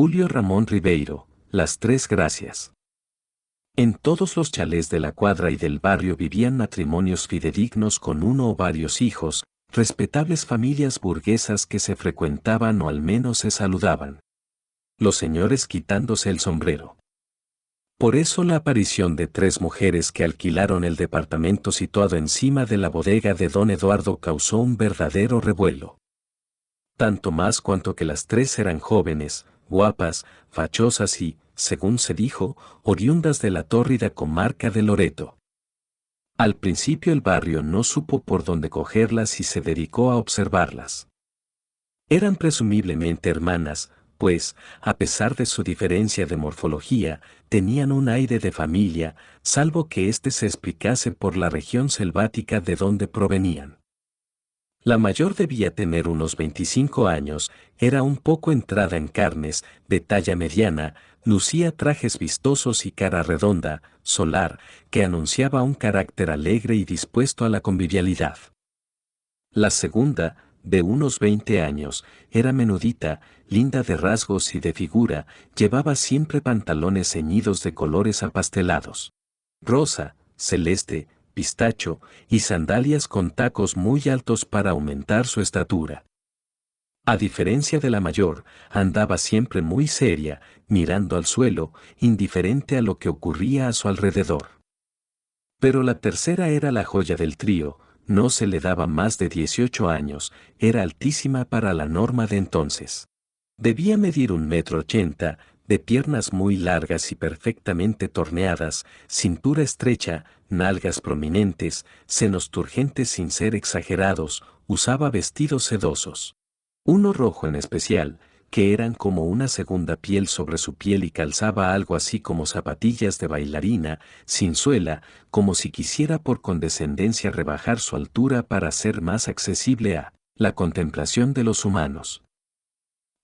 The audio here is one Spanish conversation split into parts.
Julio Ramón Ribeiro, Las Tres Gracias. En todos los chalés de la cuadra y del barrio vivían matrimonios fidedignos con uno o varios hijos, respetables familias burguesas que se frecuentaban o al menos se saludaban. Los señores quitándose el sombrero. Por eso la aparición de tres mujeres que alquilaron el departamento situado encima de la bodega de don Eduardo causó un verdadero revuelo. Tanto más cuanto que las tres eran jóvenes, guapas, fachosas y, según se dijo, oriundas de la tórrida comarca de Loreto. Al principio el barrio no supo por dónde cogerlas y se dedicó a observarlas. Eran presumiblemente hermanas, pues, a pesar de su diferencia de morfología, tenían un aire de familia, salvo que éste se explicase por la región selvática de donde provenían. La mayor debía tener unos 25 años, era un poco entrada en carnes, de talla mediana, lucía trajes vistosos y cara redonda, solar, que anunciaba un carácter alegre y dispuesto a la convivialidad. La segunda, de unos 20 años, era menudita, linda de rasgos y de figura, llevaba siempre pantalones ceñidos de colores apastelados. Rosa, celeste, pistacho, y sandalias con tacos muy altos para aumentar su estatura. A diferencia de la mayor, andaba siempre muy seria, mirando al suelo, indiferente a lo que ocurría a su alrededor. Pero la tercera era la joya del trío, no se le daba más de 18 años, era altísima para la norma de entonces. Debía medir 1,80 m, de piernas muy largas y perfectamente torneadas, cintura estrecha, nalgas prominentes, senos turgentes sin ser exagerados, usaba vestidos sedosos. Uno rojo en especial, que eran como una segunda piel sobre su piel y calzaba algo así como zapatillas de bailarina, sin suela, como si quisiera por condescendencia rebajar su altura para ser más accesible a la contemplación de los humanos.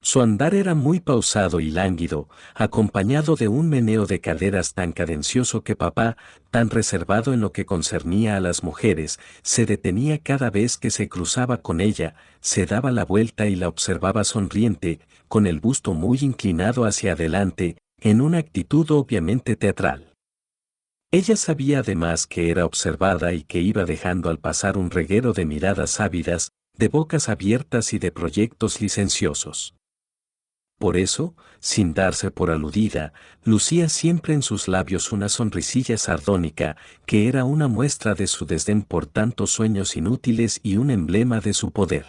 Su andar era muy pausado y lánguido, acompañado de un meneo de caderas tan cadencioso que papá, tan reservado en lo que concernía a las mujeres, se detenía cada vez que se cruzaba con ella, se daba la vuelta y la observaba sonriente, con el busto muy inclinado hacia adelante, en una actitud obviamente teatral. Ella sabía además que era observada y que iba dejando al pasar un reguero de miradas ávidas, de bocas abiertas y de proyectos licenciosos. Por eso, sin darse por aludida, lucía siempre en sus labios una sonrisilla sardónica, que era una muestra de su desdén por tantos sueños inútiles y un emblema de su poder.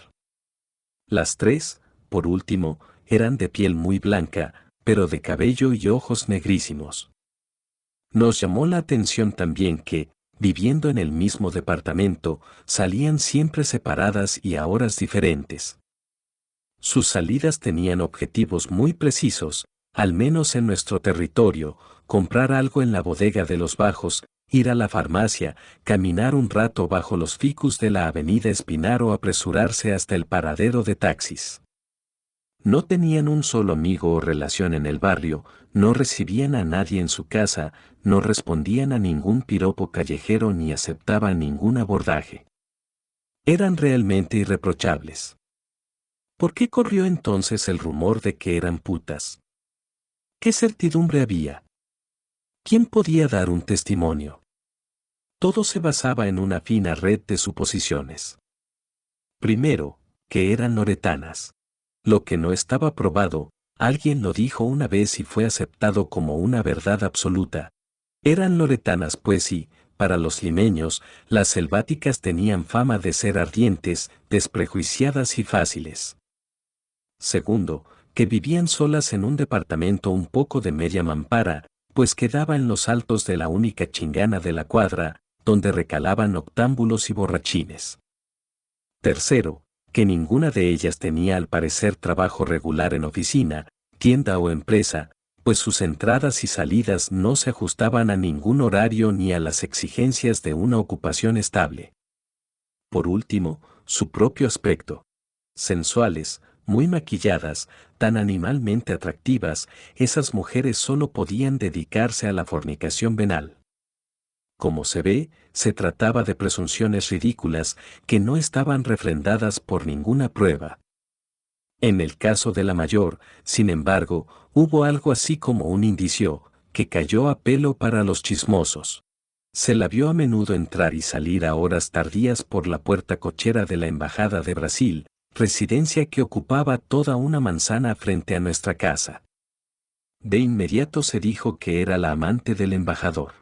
Las tres, por último, eran de piel muy blanca, pero de cabello y ojos negrísimos. Nos llamó la atención también que, viviendo en el mismo departamento, salían siempre separadas y a horas diferentes. Sus salidas tenían objetivos muy precisos, al menos en nuestro territorio: comprar algo en la bodega de los Bajos, ir a la farmacia, caminar un rato bajo los ficus de la avenida Espinar o apresurarse hasta el paradero de taxis. No tenían un solo amigo o relación en el barrio, no recibían a nadie en su casa, no respondían a ningún piropo callejero ni aceptaban ningún abordaje. Eran realmente irreprochables. ¿Por qué corrió entonces el rumor de que eran putas? ¿Qué certidumbre había? ¿Quién podía dar un testimonio? Todo se basaba en una fina red de suposiciones. Primero, que eran loretanas. Lo que no estaba probado, alguien lo dijo una vez y fue aceptado como una verdad absoluta. Eran loretanas pues y, para los limeños, las selváticas tenían fama de ser ardientes, desprejuiciadas y fáciles. Segundo, que vivían solas en un departamento un poco de media mampara, pues quedaba en los altos de la única chingana de la cuadra, donde recalaban octámbulos y borrachines. Tercero, que ninguna de ellas tenía al parecer trabajo regular en oficina, tienda o empresa, pues sus entradas y salidas no se ajustaban a ningún horario ni a las exigencias de una ocupación estable. Por último, su propio aspecto. Sensuales, muy maquilladas, tan animalmente atractivas, esas mujeres solo podían dedicarse a la fornicación venal. Como se ve, se trataba de presunciones ridículas que no estaban refrendadas por ninguna prueba. En el caso de la mayor, sin embargo, hubo algo así como un indicio, que cayó a pelo para los chismosos. Se la vio a menudo entrar y salir a horas tardías por la puerta cochera de la Embajada de Brasil, residencia que ocupaba toda una manzana frente a nuestra casa. De inmediato se dijo que era la amante del embajador.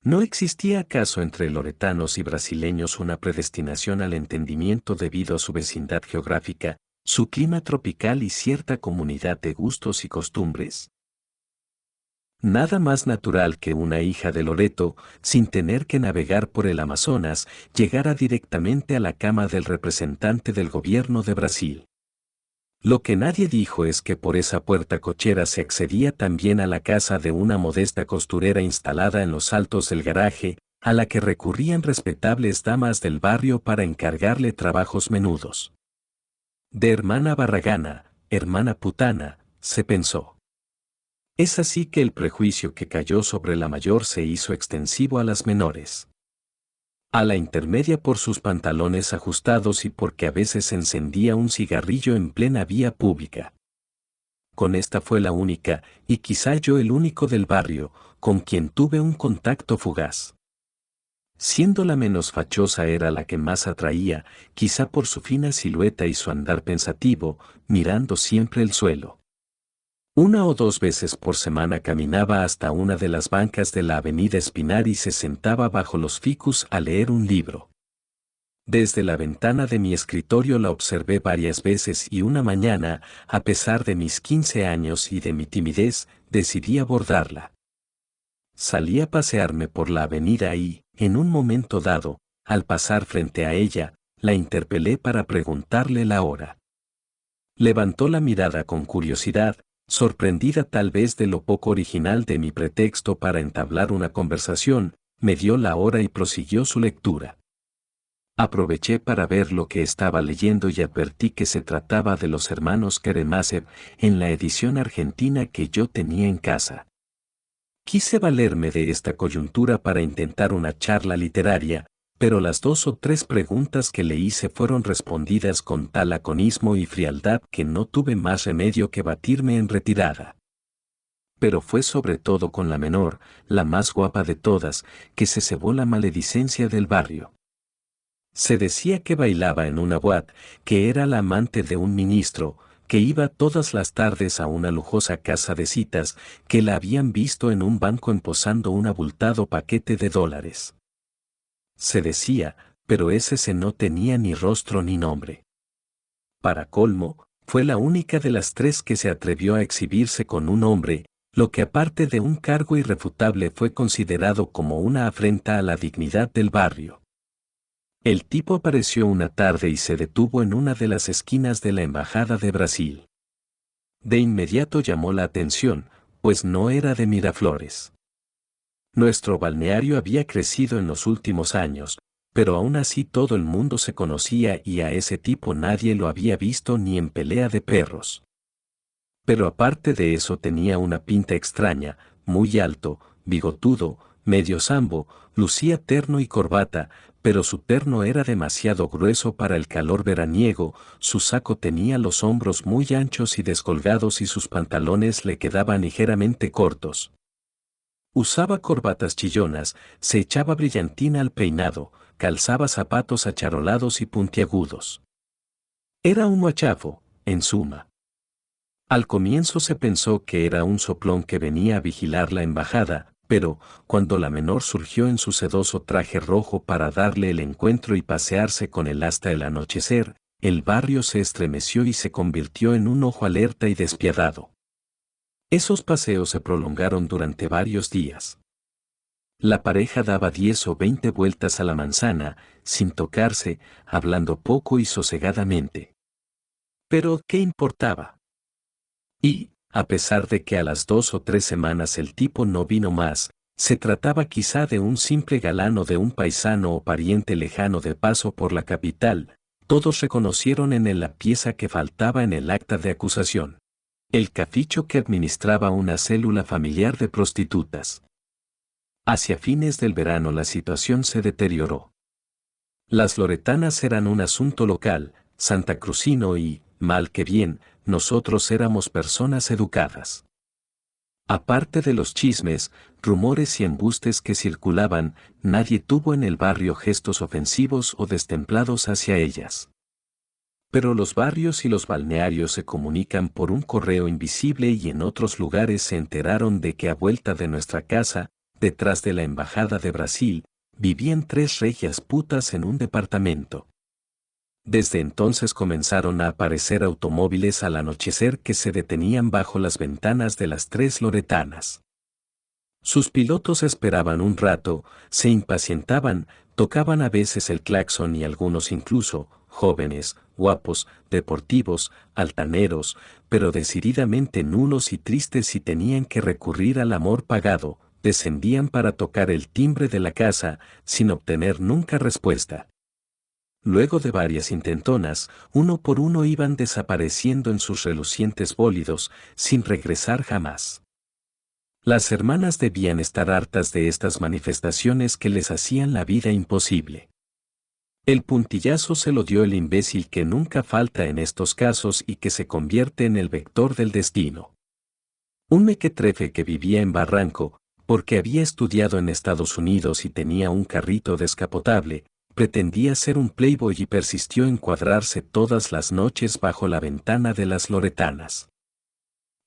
¿No existía acaso entre loretanos y brasileños una predestinación al entendimiento debido a su vecindad geográfica, su clima tropical y cierta comunidad de gustos y costumbres? Nada más natural que una hija de Loreto, sin tener que navegar por el Amazonas, llegara directamente a la cama del representante del gobierno de Brasil. Lo que nadie dijo es que por esa puerta cochera se accedía también a la casa de una modesta costurera instalada en los altos del garaje, a la que recurrían respetables damas del barrio para encargarle trabajos menudos. De hermana barragana, hermana putana, se pensó. Es así que el prejuicio que cayó sobre la mayor se hizo extensivo a las menores. A la intermedia por sus pantalones ajustados y porque a veces encendía un cigarrillo en plena vía pública. Con esta fue la única, y quizá yo el único del barrio, con quien tuve un contacto fugaz. Siendo la menos fachosa era la que más atraía, quizá por su fina silueta y su andar pensativo, mirando siempre el suelo. Una o dos veces por semana caminaba hasta una de las bancas de la avenida Espinar y se sentaba bajo los ficus a leer un libro. Desde la ventana de mi escritorio la observé varias veces y una mañana, a pesar de mis 15 años y de mi timidez, decidí abordarla. Salí a pasearme por la avenida y, en un momento dado, al pasar frente a ella, la interpelé para preguntarle la hora. Levantó la mirada con curiosidad, sorprendida tal vez de lo poco original de mi pretexto para entablar una conversación, me dio la hora y prosiguió su lectura. Aproveché para ver lo que estaba leyendo y advertí que se trataba de los hermanos Karamazov en la edición argentina que yo tenía en casa. Quise valerme de esta coyuntura para intentar una charla literaria, pero las 2 o 3 preguntas que le hice fueron respondidas con tal laconismo y frialdad que no tuve más remedio que batirme en retirada. Pero fue sobre todo con la menor, la más guapa de todas, que se cebó la maledicencia del barrio. Se decía que bailaba en una boate, que era la amante de un ministro, que iba todas las tardes a una lujosa casa de citas, que la habían visto en un banco emposando un abultado paquete de dólares. Se decía, pero ese no tenía ni rostro ni nombre. Para colmo, fue la única de las 3 que se atrevió a exhibirse con un hombre, lo que aparte de un cargo irrefutable fue considerado como una afrenta a la dignidad del barrio. El tipo apareció una tarde y se detuvo en una de las esquinas de la Embajada de Brasil. De inmediato llamó la atención, pues no era de Miraflores. Nuestro balneario había crecido en los últimos años, pero aún así todo el mundo se conocía y a ese tipo nadie lo había visto ni en pelea de perros. Pero aparte de eso tenía una pinta extraña, muy alto, bigotudo, medio sambo, lucía terno y corbata, pero su terno era demasiado grueso para el calor veraniego, su saco tenía los hombros muy anchos y descolgados y sus pantalones le quedaban ligeramente cortos. Usaba corbatas chillonas, se echaba brillantina al peinado, calzaba zapatos acharolados y puntiagudos. Era un muachafo, en suma. Al comienzo se pensó que era un soplón que venía a vigilar la embajada, pero, cuando la menor surgió en su sedoso traje rojo para darle el encuentro y pasearse con él hasta el anochecer, el barrio se estremeció y se convirtió en un ojo alerta y despiadado. Esos paseos se prolongaron durante varios días. La pareja daba 10 o 20 vueltas a la manzana, sin tocarse, hablando poco y sosegadamente. Pero, ¿qué importaba? Y, a pesar de que a las 2 o 3 semanas el tipo no vino más, se trataba quizá de un simple galán o de un paisano o pariente lejano de paso por la capital, todos reconocieron en él la pieza que faltaba en el acta de acusación. El caficho que administraba una célula familiar de prostitutas. Hacia fines del verano la situación se deterioró. Las loretanas eran un asunto local, santacrucino y, mal que bien, nosotros éramos personas educadas. Aparte de los chismes, rumores y embustes que circulaban, nadie tuvo en el barrio gestos ofensivos o destemplados hacia ellas. Pero los barrios y los balnearios se comunican por un correo invisible y en otros lugares se enteraron de que a vuelta de nuestra casa, detrás de la embajada de Brasil, vivían 3 regias putas en un departamento. Desde entonces comenzaron a aparecer automóviles al anochecer que se detenían bajo las ventanas de las 3 loretanas. Sus pilotos esperaban un rato, se impacientaban, tocaban a veces el claxon y algunos incluso, jóvenes, guapos, deportivos, altaneros, pero decididamente nulos y tristes si tenían que recurrir al amor pagado, descendían para tocar el timbre de la casa, sin obtener nunca respuesta. Luego de varias intentonas, uno por uno iban desapareciendo en sus relucientes bólidos, sin regresar jamás. Las hermanas debían estar hartas de estas manifestaciones que les hacían la vida imposible. El puntillazo se lo dio el imbécil que nunca falta en estos casos y que se convierte en el vector del destino. Un mequetrefe que vivía en Barranco, porque había estudiado en Estados Unidos y tenía un carrito descapotable, pretendía ser un playboy y persistió en cuadrarse todas las noches bajo la ventana de las loretanas.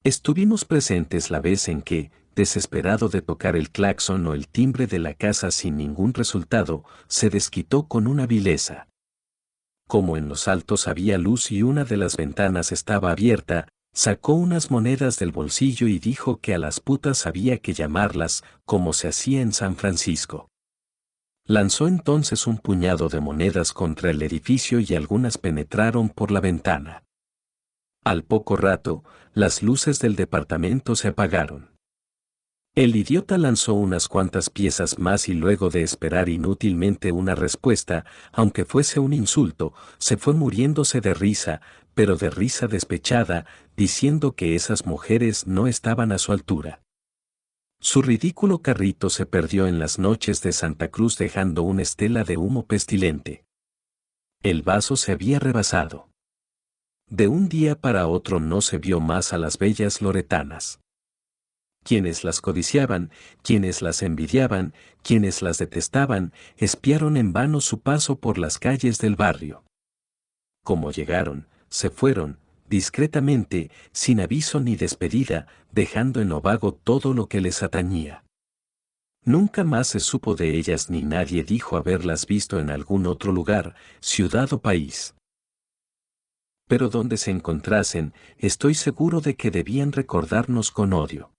Estuvimos presentes la vez en que, desesperado de tocar el claxon o el timbre de la casa sin ningún resultado, se desquitó con una vileza. Como en los altos había luz y una de las ventanas estaba abierta, sacó unas monedas del bolsillo y dijo que a las putas había que llamarlas, como se hacía en San Francisco. Lanzó entonces un puñado de monedas contra el edificio y algunas penetraron por la ventana. Al poco rato, las luces del departamento se apagaron. El idiota lanzó unas cuantas piezas más y luego de esperar inútilmente una respuesta, aunque fuese un insulto, se fue muriéndose de risa, pero de risa despechada, diciendo que esas mujeres no estaban a su altura. Su ridículo carrito se perdió en las noches de Santa Cruz dejando una estela de humo pestilente. El vaso se había rebasado. De un día para otro no se vio más a las bellas loretanas. Quienes las codiciaban, quienes las envidiaban, quienes las detestaban, espiaron en vano su paso por las calles del barrio. Como llegaron, se fueron, discretamente, sin aviso ni despedida, dejando en lo vago todo lo que les atañía. Nunca más se supo de ellas ni nadie dijo haberlas visto en algún otro lugar, ciudad o país. Pero donde se encontrasen, estoy seguro de que debían recordarnos con odio.